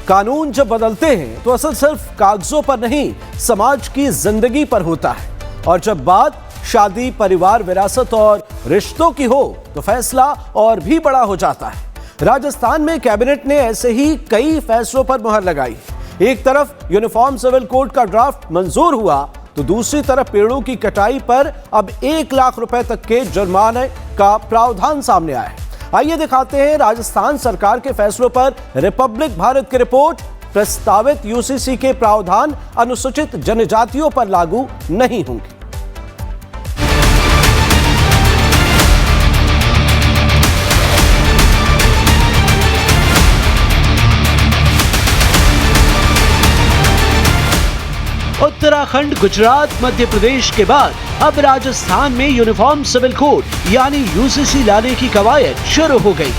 कानून जब बदलते हैं तो असर सिर्फ कागजों पर नहीं, समाज की जिंदगी पर होता है। और जब बात शादी, परिवार, विरासत और रिश्तों की हो तो फैसला और भी बड़ा हो जाता है। राजस्थान में कैबिनेट ने ऐसे ही कई फैसलों पर मुहर लगाई। एक तरफ यूनिफॉर्म सिविल कोड का ड्राफ्ट मंजूर हुआ तो दूसरी तरफ पेड़ों की कटाई पर अब 1 लाख रुपए तक के जुर्माने का प्रावधान सामने आया है। आइए दिखाते हैं राजस्थान सरकार के फैसलों पर रिपब्लिक भारत की रिपोर्ट। प्रस्तावित यूसीसी के प्रावधान अनुसूचित जनजातियों पर लागू नहीं होंगे। उत्तराखंड, गुजरात, मध्य प्रदेश के बाद अब राजस्थान में यूनिफॉर्म सिविल कोड यानी यूसीसी लाने की कवायद शुरू हो गई।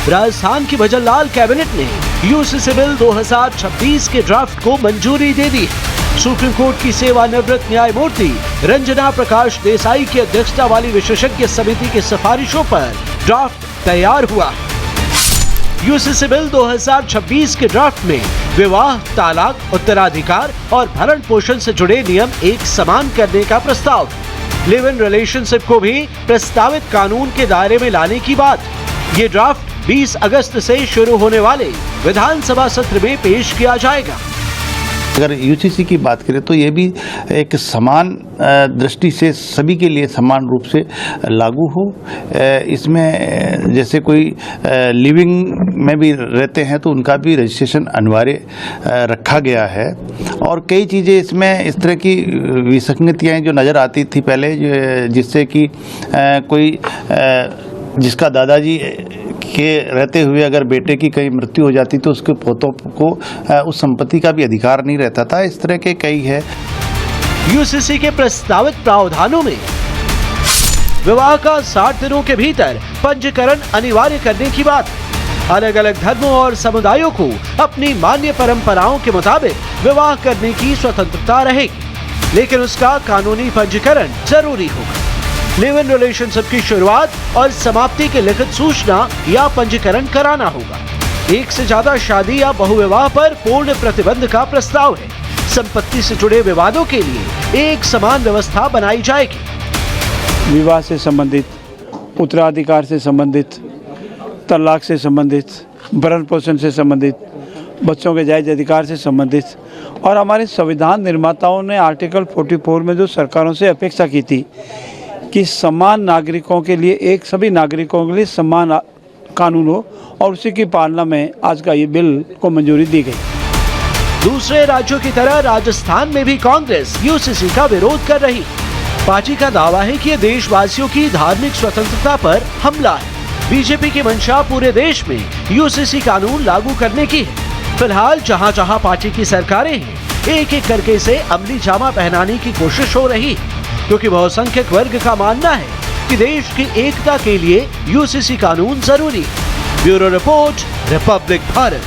राजस्थान की भजनलाल कैबिनेट ने यूसीसी बिल 2026 के ड्राफ्ट को मंजूरी दे दी। सुप्रीम कोर्ट की सेवानिवृत्त न्यायमूर्ति रंजना प्रकाश देसाई की अध्यक्षता वाली विशेषज्ञ समिति की सिफारिशों पर ड्राफ्ट तैयार हुआ। यूसीसी बिल 2026 के ड्राफ्ट में विवाह, तालाक, उत्तराधिकार और भरण पोषण से जुड़े नियम एक समान करने का प्रस्ताव। लिव इन रिलेशनशिप को भी प्रस्तावित कानून के दायरे में लाने की बात। ये ड्राफ्ट 20 अगस्त से शुरू होने वाले विधानसभा सत्र में पेश किया जाएगा। अगर यूसीसी की बात करें तो ये भी एक समान दृष्टि से सभी के लिए समान रूप से लागू हो। इसमें जैसे कोई लिविंग में भी रहते हैं तो उनका भी रजिस्ट्रेशन अनिवार्य रखा गया है। और कई चीज़ें इसमें इस तरह की विसंगतियाँ जो नज़र आती थी पहले, जिससे कि कोई जिसका दादाजी के रहते हुए अगर बेटे की कहीं मृत्यु हो जाती तो उसके पोतों को उस संपत्ति का भी अधिकार नहीं रहता था। इस तरह के कई है। यूसीसी के प्रस्तावित प्रावधानों में विवाह का 60 दिनों के भीतर पंजीकरण अनिवार्य करने की बात। अलग अलग धर्मों और समुदायों को अपनी मान्य परंपराओं के मुताबिक विवाह करने की स्वतंत्रता रहेगी, लेकिन उसका कानूनी पंजीकरण जरूरी होगा। लिव इन रिलेशनशिप की शुरुआत और समाप्ति की लिखित सूचना या पंजीकरण कराना होगा। एक से ज्यादा शादी या बहुविवाह पर पूर्ण प्रतिबंध का प्रस्ताव है। संपत्ति से जुड़े विवादों के लिए एक समान व्यवस्था बनाई जाएगी। विवाह से संबंधित, उत्तराधिकार से संबंधित, तलाक से संबंधित, भरण पोषण से संबंधित, बच्चों के जायज अधिकार से संबंधित और हमारे संविधान निर्माताओं ने आर्टिकल 44 में जो सरकारों से अपेक्षा की थी कि समान नागरिकों के लिए सभी नागरिकों के लिए समान कानून हो, और उसी की पालना में आज का ये बिल को मंजूरी दी गई। दूसरे राज्यों की तरह राजस्थान में भी कांग्रेस यूसीसी का विरोध कर रही। पार्टी का दावा है कि ये देशवासियों की धार्मिक स्वतंत्रता पर हमला है। बीजेपी की मंशा पूरे देश में यूसीसी कानून लागू करने की है। फिलहाल जहां जहां पार्टी की सरकारें हैं, एक एक करके इसे अमली जामा पहनाने की कोशिश हो रही है, क्योंकि बहुसंख्यक वर्ग का मानना है कि देश की एकता के लिए यूसीसी कानून जरूरी है। Bureau report, Republic Bharat.